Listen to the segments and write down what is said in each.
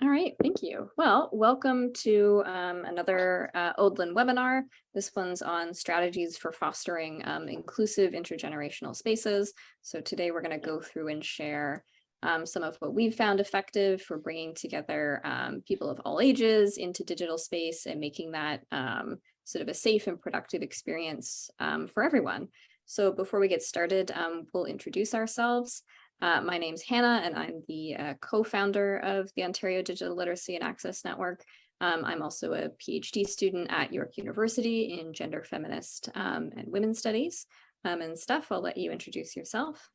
All right, thank you. Well, welcome to another ODLAN webinar. This one's on strategies for fostering inclusive intergenerational spaces. So today we're going to go through and share some of what we've found effective for bringing together people of all ages into digital space and making that sort of a safe and productive experience for everyone. So before we get started, we'll introduce ourselves. My name's Hannah, and I'm the co-founder of the Ontario Digital Literacy and Access Network. I'm also a PhD student at York University in gender, feminist, and women's studies. And Steph, I'll let you introduce yourself.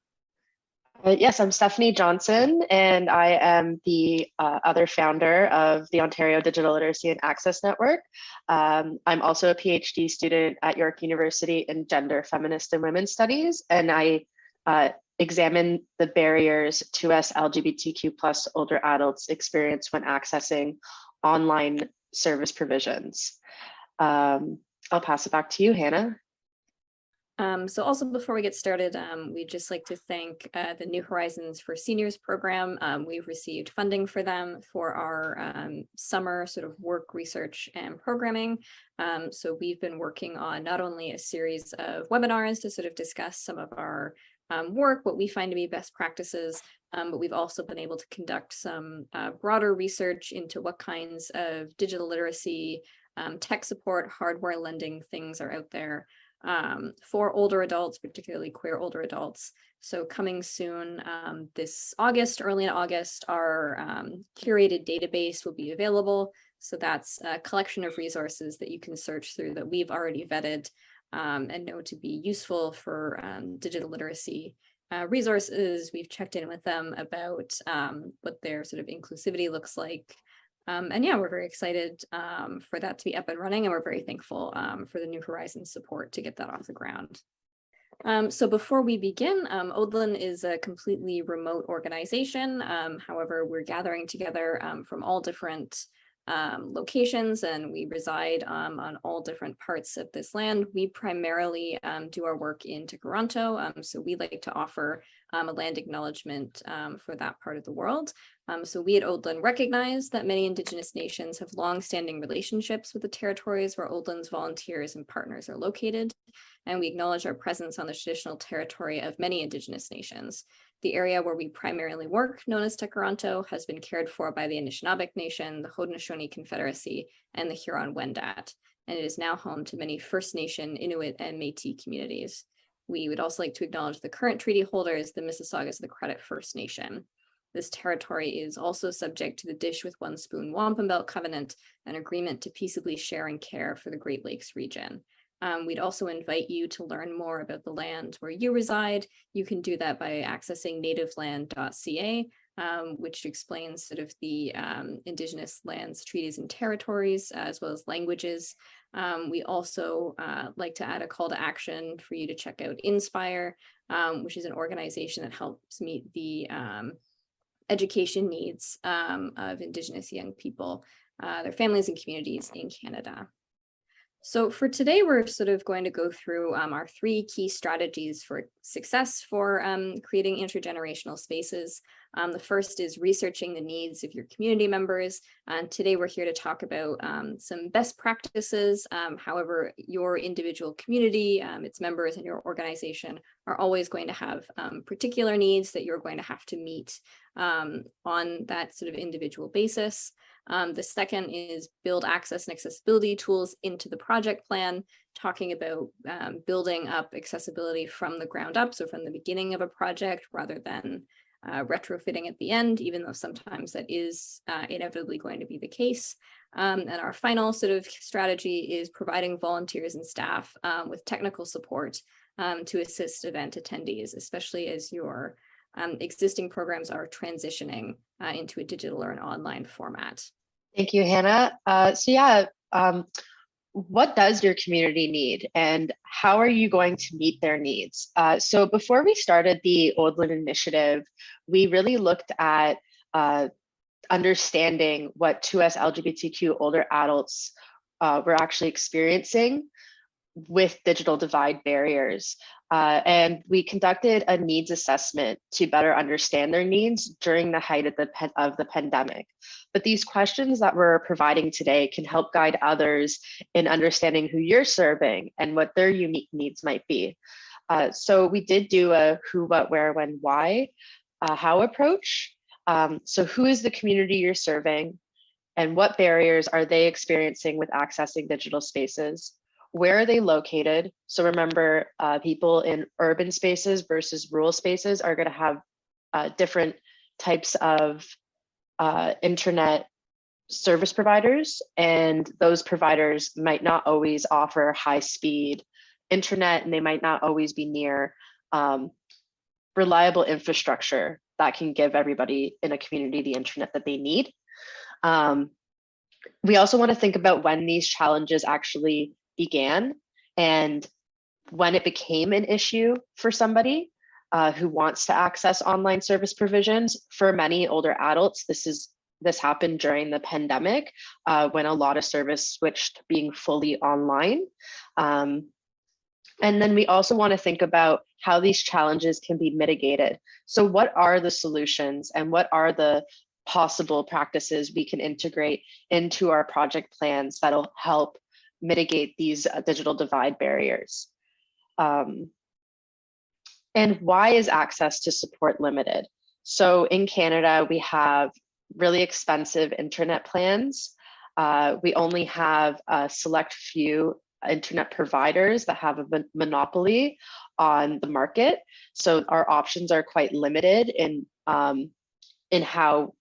Yes, I'm Stephanie Jonsson, and I am the other founder of the Ontario Digital Literacy and Access Network. I'm also a PhD student at York University in gender, feminist, and women's studies, and I examine the barriers to us LGBTQ plus older adults experience when accessing online service provisions. I'll pass it back to you, Hannah. So also before we get started, we'd just like to thank the New Horizons for Seniors program. We've received funding for them for our summer sort of work, research, and programming. So we've been working on not only a series of webinars to sort of discuss some of our work, what we find to be best practices, but we've also been able to conduct some broader research into what kinds of digital literacy, tech support, hardware lending things are out there for older adults, particularly queer older adults. So coming soon this August, early in August, our curated database will be available. So that's a collection of resources that you can search through that we've already vetted and know to be useful for digital literacy resources. We've checked in with them about what their sort of inclusivity looks like. And yeah, we're very excited for that to be up and running, and we're very thankful for the New Horizons support to get that off the ground. So before we begin, ODLAN is a completely remote organization. However, we're gathering together from all different locations, and we reside on all different parts of this land. We primarily do our work in Toronto, so we like to offer a land acknowledgement for that part of the world. So we at ODLAN recognize that many Indigenous nations have long-standing relationships with the territories where ODLAN's volunteers and partners are located, and we acknowledge our presence on the traditional territory of many Indigenous nations. The area where we primarily work, known as Toronto, has been cared for by the Anishinaabe Nation, the Haudenosaunee Confederacy, and the Huron-Wendat, and it is now home to many First Nation, Inuit, and Métis communities. We would also like to acknowledge the current treaty holders, the Mississaugas of the Credit First Nation. This territory is also subject to the Dish with One Spoon Wampum Belt Covenant, an agreement to peaceably share and care for the Great Lakes region. We'd also invite you to learn more about the land where you reside. You can do that by accessing nativeland.ca, which explains sort of the Indigenous lands, treaties, and territories, as well as languages. We also like to add a call to action for you to check out Inspire, which is an organization that helps meet the education needs of Indigenous young people, their families and communities in Canada. So for today, we're sort of going to go through our 3 key strategies for success for creating intergenerational spaces. The first is researching the needs of your community members. Today, we're here to talk about some best practices. However, your individual community, its members, and your organization are always going to have particular needs that you're going to have to meet on that sort of individual basis. The second is build access and accessibility tools into the project plan, talking about building up accessibility from the ground up, so from the beginning of a project rather than retrofitting at the end, even though sometimes that is inevitably going to be the case. And our final sort of strategy is providing volunteers and staff with technical support to assist event attendees, especially as your existing programs are transitioning into a digital or an online format. Thank you, Hannah. What does your community need, and how are you going to meet their needs? So before we started the ODLAN initiative, we really looked at understanding what 2S LGBTQ older adults were actually experiencing with digital divide barriers. And we conducted a needs assessment to better understand their needs during the height of the pandemic. But these questions that we're providing today can help guide others in understanding who you're serving and what their unique needs might be. So we did do a who, what, where, when, why, how approach. So who is the community you're serving, and what barriers are they experiencing with accessing digital spaces? Where are they located? So remember, people in urban spaces versus rural spaces are going to have different types of internet service providers, and those providers might not always offer high speed internet, and they might not always be near reliable infrastructure that can give everybody in a community the internet that they need. We also want to think about when these challenges actually began and when it became an issue for somebody who wants to access online service provisions. For many older adults, this happened during the pandemic when a lot of service switched to being fully online. And then we also want to think about how these challenges can be mitigated. So what are the solutions and what are the possible practices we can integrate into our project plans that'll help mitigate these digital divide barriers? And why is access to support limited? So in Canada, we have really expensive internet plans. We only have a select few internet providers that have a monopoly on the market. So our options are quite limited in how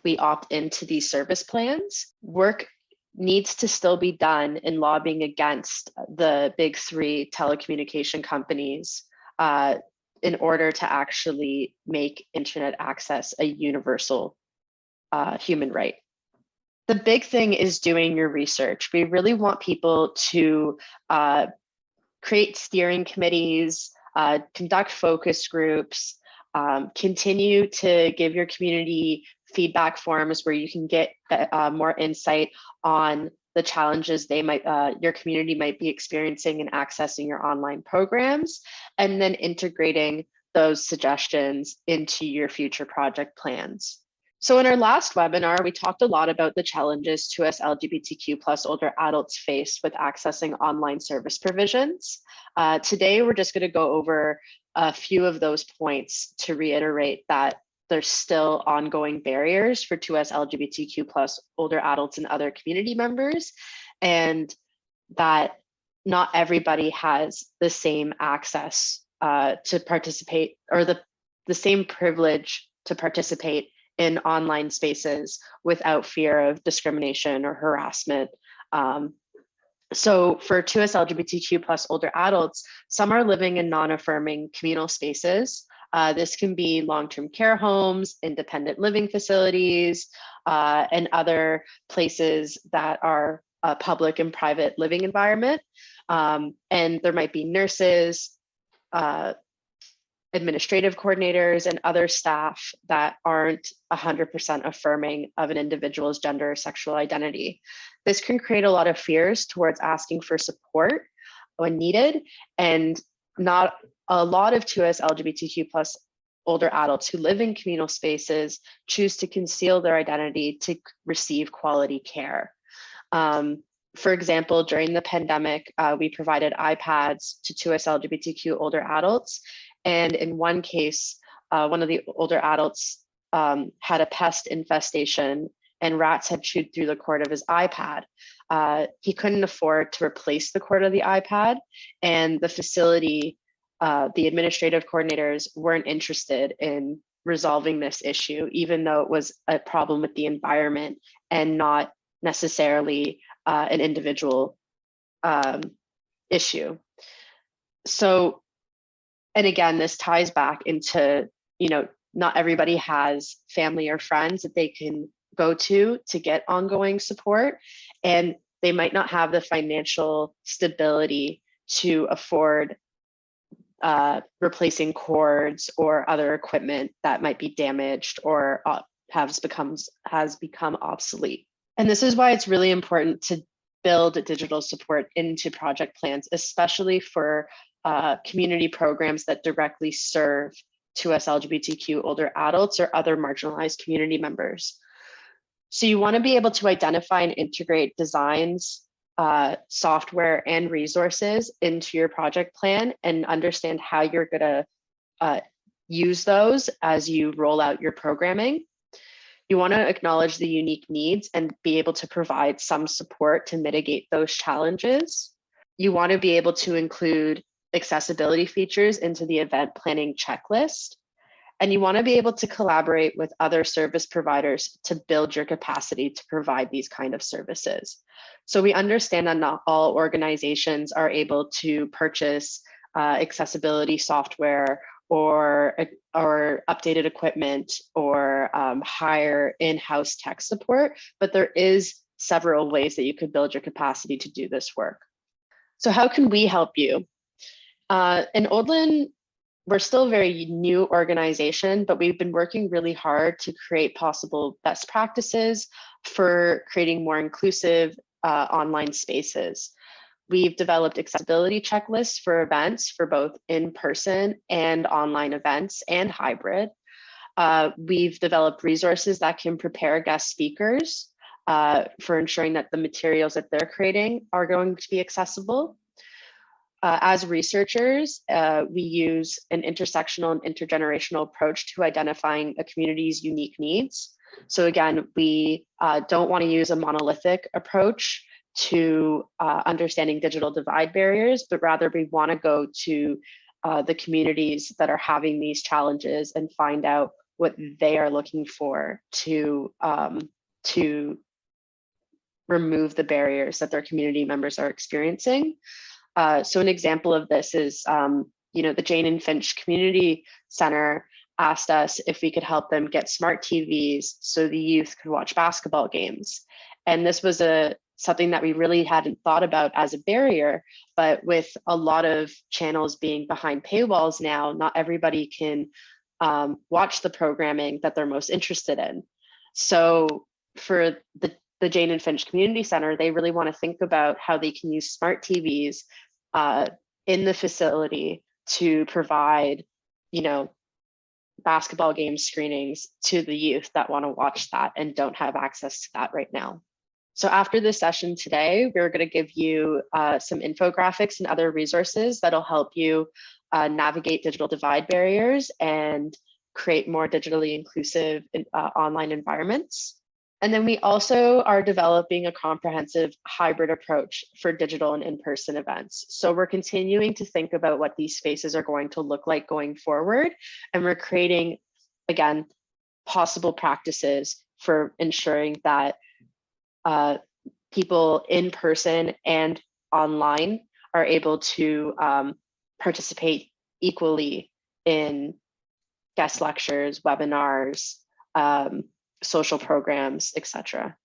we opt into these service plans. Work needs to still be done in lobbying against the big three telecommunication companies in order to actually make internet access a universal human right. The big thing is doing your research. We really want people to create steering committees, conduct focus groups, continue to give your community feedback forms where you can get more insight on the challenges your community might be experiencing in accessing your online programs, and then integrating those suggestions into your future project plans. So in our last webinar, we talked a lot about the challenges to us LGBTQ plus older adults face with accessing online service provisions. Today, we're just going to go over a few of those points to reiterate that there's still ongoing barriers for 2S LGBTQ plus older adults and other community members, and that not everybody has the same access to participate, or the same privilege to participate in online spaces without fear of discrimination or harassment. So for 2S LGBTQ plus older adults, some are living in non-affirming communal spaces. This can be long-term care homes, independent living facilities, and other places that are a public and private living environment. And there might be nurses, administrative coordinators, and other staff that aren't 100% affirming of an individual's gender or sexual identity. This can create a lot of fears towards asking for support when needed, and not a lot of 2S LGBTQ plus older adults who live in communal spaces choose to conceal their identity to receive quality care. For example, during the pandemic, we provided iPads to 2S LGBTQ older adults. And in one case, one of the older adults had a pest infestation, and rats had chewed through the cord of his iPad. He couldn't afford to replace the cord of the iPad, and the facility, the administrative coordinators weren't interested in resolving this issue, even though it was a problem with the environment and not necessarily an individual issue. So, and again, this ties back into, not everybody has family or friends that they can go to get ongoing support, and they might not have the financial stability to afford replacing cords or other equipment that might be damaged or has become obsolete. And this is why it's really important to build digital support into project plans, especially for community programs that directly serve 2S LGBTQ older adults or other marginalized community members. So you want to be able to identify and integrate designs, software, and resources into your project plan and understand how you're going to use those as you roll out your programming. You want to acknowledge the unique needs and be able to provide some support to mitigate those challenges. You want to be able to include accessibility features into the event planning checklist. And you want to be able to collaborate with other service providers to build your capacity to provide these kind of services. So we understand that not all organizations are able to purchase accessibility software or updated equipment or hire in-house tech support, but there is several ways that you could build your capacity to do this work. So how can we help you? In ODLAN, we're still a very new organization, but we've been working really hard to create possible best practices for creating more inclusive online spaces. We've developed accessibility checklists for events for both in-person and online events and hybrid. We've developed resources that can prepare guest speakers for ensuring that the materials that they're creating are going to be accessible. As researchers, we use an intersectional and intergenerational approach to identifying a community's unique needs. So again, we don't want to use a monolithic approach to understanding digital divide barriers, but rather we want to go to the communities that are having these challenges and find out what they are looking for to remove the barriers that their community members are experiencing. So an example of this is, the Jane and Finch Community Center asked us if we could help them get smart TVs so the youth could watch basketball games. And this was something that we really hadn't thought about as a barrier, but with a lot of channels being behind paywalls now, not everybody can watch the programming that they're most interested in. So for the Jane and Finch Community Center, they really want to think about how they can use smart TVs in the facility to provide, basketball game screenings to the youth that want to watch that and don't have access to that right now. So after this session today, we're going to give you some infographics and other resources that'll help you navigate digital divide barriers and create more digitally inclusive online environments. And then we also are developing a comprehensive hybrid approach for digital and in-person events. So we're continuing to think about what these spaces are going to look like going forward. And we're creating, again, possible practices for ensuring that people in person and online are able to participate equally in guest lectures, webinars, social programs, etc.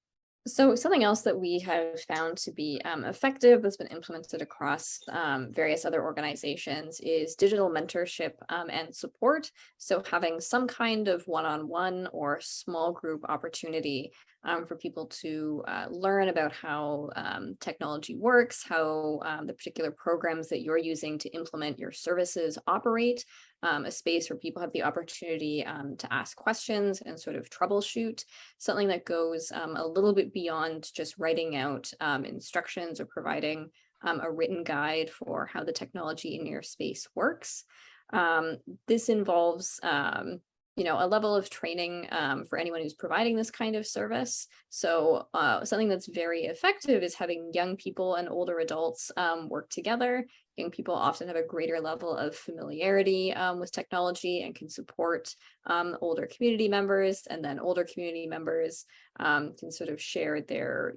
So something else that we have found to be effective that's been implemented across various other organizations is digital mentorship and support. So having some kind of one-on-one or small group opportunity for people to learn about how technology works, how the particular programs that you're using to implement your services operate, a space where people have the opportunity to ask questions and sort of troubleshoot, something that goes a little bit beyond just writing out instructions or providing a written guide for how the technology in your space works. This involves a level of training for anyone who's providing this kind of service. So something that's very effective is having young people and older adults work together. Young people often have a greater level of familiarity with technology and can support older community members, and then older community members can sort of share their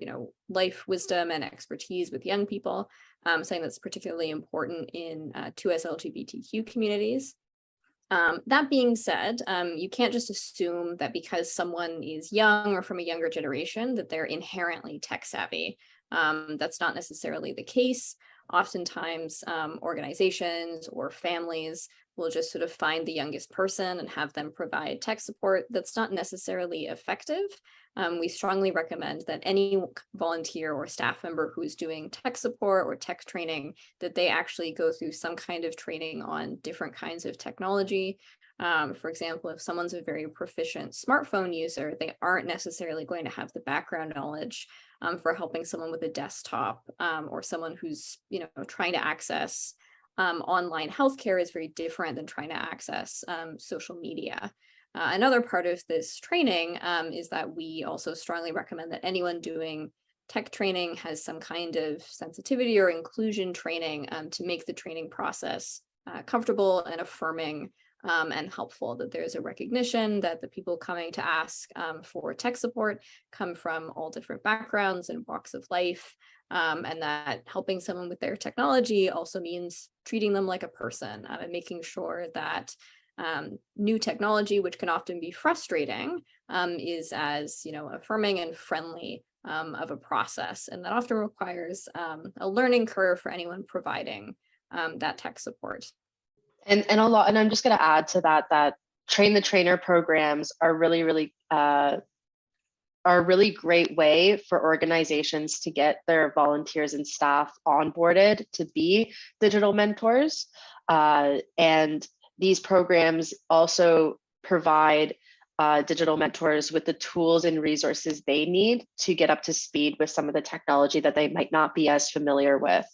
life wisdom and expertise with young people, something that's particularly important in 2S LGBTQ communities. That being said, you can't just assume that because someone is young or from a younger generation that they're inherently tech savvy. That's not necessarily the case. Oftentimes, organizations or families will just sort of find the youngest person and have them provide tech support that's not necessarily effective. We strongly recommend that any volunteer or staff member who's doing tech support or tech training, that they actually go through some kind of training on different kinds of technology. For example, if someone's a very proficient smartphone user, they aren't necessarily going to have the background knowledge for helping someone with a desktop, or someone who's, trying to access online healthcare is very different than trying to access social media. Another part of this training is that we also strongly recommend that anyone doing tech training has some kind of sensitivity or inclusion training to make the training process comfortable and affirming and helpful, that there's a recognition that the people coming to ask for tech support come from all different backgrounds and walks of life, and that helping someone with their technology also means treating them like a person, and making sure that new technology, which can often be frustrating, is as affirming and friendly of a process, and that often requires a learning curve for anyone providing that tech support. And I'm just going to add to that train the trainer programs are really are a really great way for organizations to get their volunteers and staff onboarded to be digital mentors. And these programs also provide digital mentors with the tools and resources they need to get up to speed with some of the technology that they might not be as familiar with.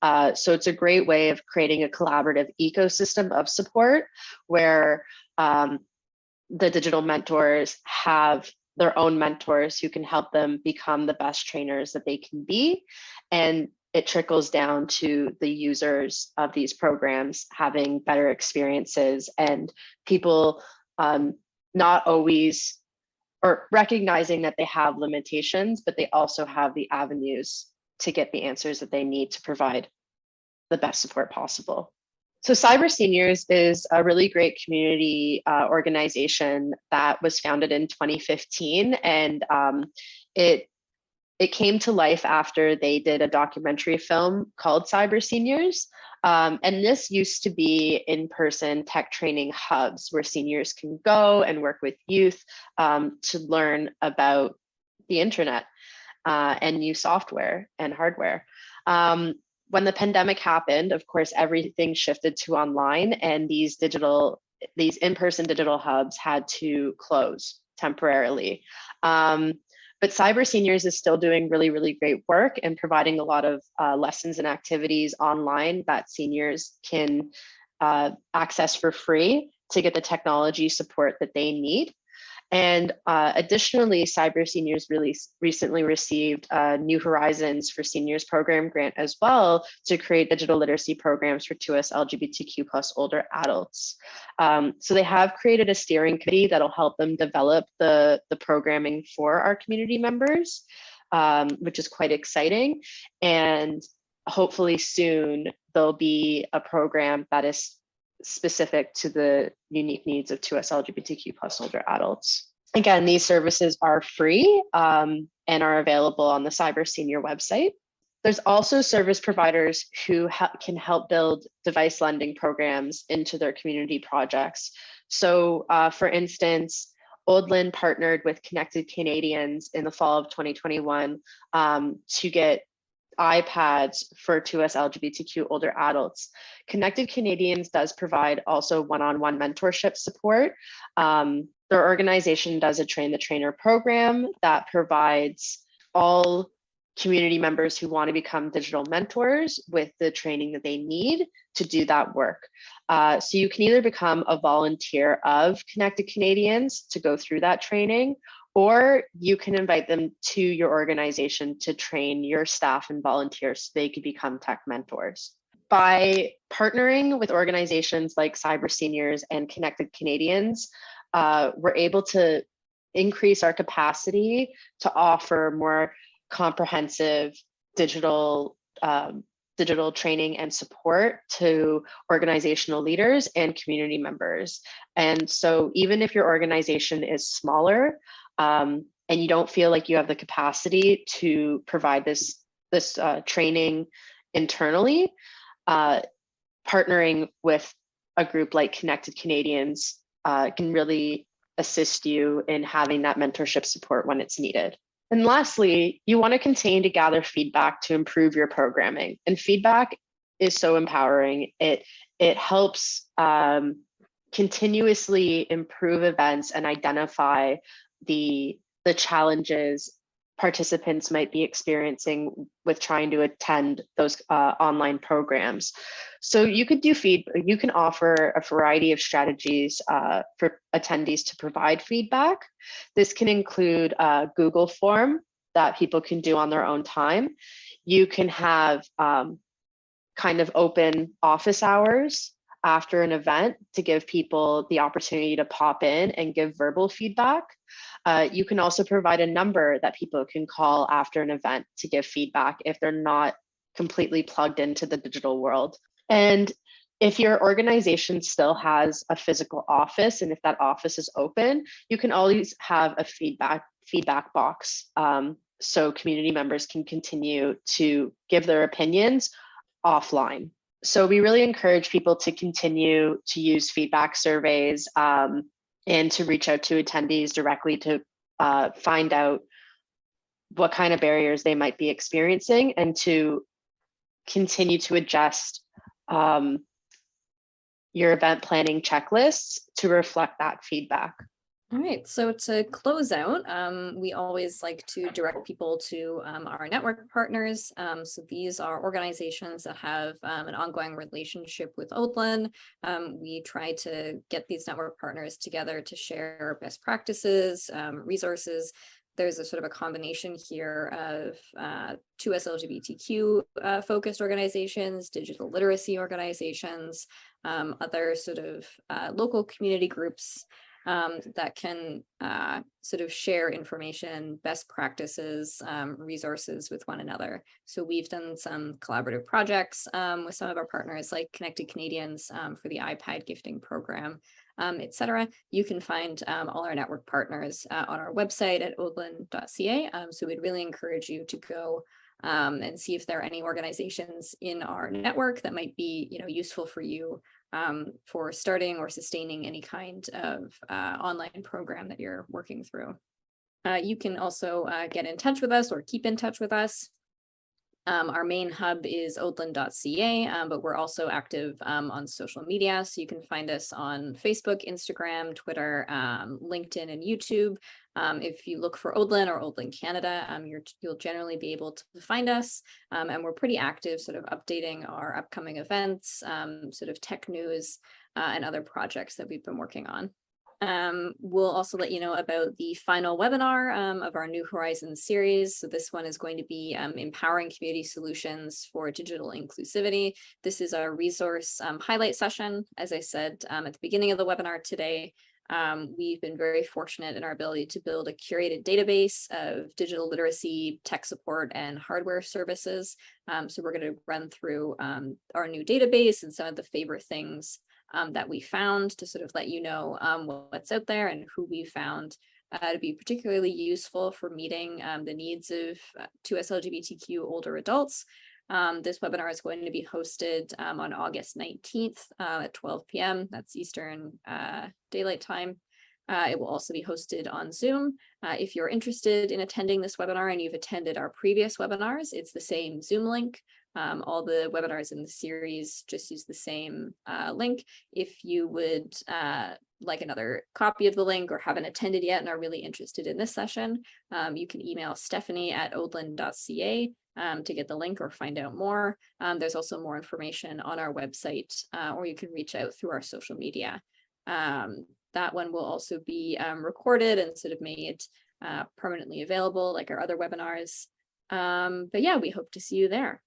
So it's a great way of creating a collaborative ecosystem of support where the digital mentors have their own mentors who can help them become the best trainers that they can be. And it trickles down to the users of these programs having better experiences, and people not always, or recognizing that they have limitations, but they also have the avenues to get the answers that they need to provide the best support possible. So Cyber Seniors is a really great community organization that was founded in 2015, and it came to life after they did a documentary film called Cyber Seniors. And this used to be in-person tech training hubs where seniors can go and work with youth to learn about the internet and new software and hardware. When the pandemic happened, of course, everything shifted to online, and these in-person digital hubs had to close temporarily. But Cyber Seniors is still doing really great work and providing a lot of lessons and activities online that seniors can access for free to get the technology support that they need. And additionally, Cyber Seniors recently received New Horizons for Seniors program grant as well to create digital literacy programs for 2S LGBTQ+ older adults. So they have created a steering committee that'll help them develop the programming for our community members, which is quite exciting. And hopefully soon there'll be a program that is specific to the unique needs of 2S LGBTQ+ older adults. Again, these services are free and are available on the Cyber Senior website. There's also service providers who can help build device lending programs into their community projects. So for instance, ODLAN partnered with Connected Canadians in the fall of 2021 to get iPads for 2S LGBTQ older adults. Connected Canadians does provide also one-on-one mentorship support. Their organization does a Train the Trainer program that provides all community members who want to become digital mentors with the training that they need to do that work. So you can either become a volunteer of Connected Canadians to go through that training, or you can invite them to your organization to train your staff and volunteers so they could become tech mentors. By partnering with organizations like Cyber Seniors and Connected Canadians, we're able to increase our capacity to offer more comprehensive digital training and support to organizational leaders and community members. And so even if your organization is smaller, and you don't feel like you have the capacity to provide this training internally, partnering with a group like Connected Canadians can really assist you in having that mentorship support when it's needed. And lastly, you want to continue to gather feedback to improve your programming. And feedback is so empowering. It helps continuously improve events and identify the challenges participants might be experiencing with trying to attend those online programs. So you could do you can offer a variety of strategies for attendees to provide feedback. This can include a Google form that people can do on their own time. You can have kind of open office hours after an event to give people the opportunity to pop in and give verbal feedback. You can also provide a number that people can call after an event to give feedback if they're not completely plugged into the digital world. And if your organization still has a physical office, and if that office is open, you can always have a feedback box so community members can continue to give their opinions offline. So we really encourage people to continue to use feedback surveys and to reach out to attendees directly to find out what kind of barriers they might be experiencing and to continue to adjust your event planning checklists to reflect that feedback. All right, so to close out, we always like to direct people to our network partners. So these are organizations that have an ongoing relationship with ODLAN. We try to get these network partners together to share best practices, resources. There's a sort of a combination here of 2S LGBTQ focused organizations, digital literacy organizations, other sort of local community groups that can sort of share information, best practices, resources with one another. So we've done some collaborative projects with some of our partners like Connected Canadians for the iPad gifting program, etc. You can find all our network partners on our website at odlan.ca. So we'd really encourage you to go and see if there are any organizations in our network that might be, useful for you for starting or sustaining any kind of online program that you're working through. You can also get in touch with us or keep in touch with us. Our main hub is odlan.ca, but we're also active on social media. So you can find us on Facebook, Instagram, Twitter, LinkedIn, and YouTube. If you look for Oden or Oden Canada, you'll generally be able to find us. And we're pretty active, sort of updating our upcoming events, sort of tech news, and other projects that we've been working on. We'll also let you know about the final webinar of our New Horizons series. So this one is going to be empowering community solutions for digital inclusivity. This is our resource highlight session. As I said at the beginning of the webinar today, we've been very fortunate in our ability to build a curated database of digital literacy, tech support, and hardware services. So we're going to run through our new database and some of the favorite things that we found to sort of let you know what's out there and who we found to be particularly useful for meeting the needs of 2S LGBTQ older adults. This webinar is going to be hosted on August 19th at 12 p.m. That's Eastern Daylight Time. It will also be hosted on Zoom. If you're interested in attending this webinar and you've attended our previous webinars, it's the same Zoom link. All the webinars in the series just use the same link. If you would like another copy of the link or haven't attended yet and are really interested in this session, you can email stephanie@odlan.ca to get the link or find out more. There's also more information on our website, or you can reach out through our social media. That one will also be recorded and sort of made permanently available like our other webinars. But yeah, we hope to see you there.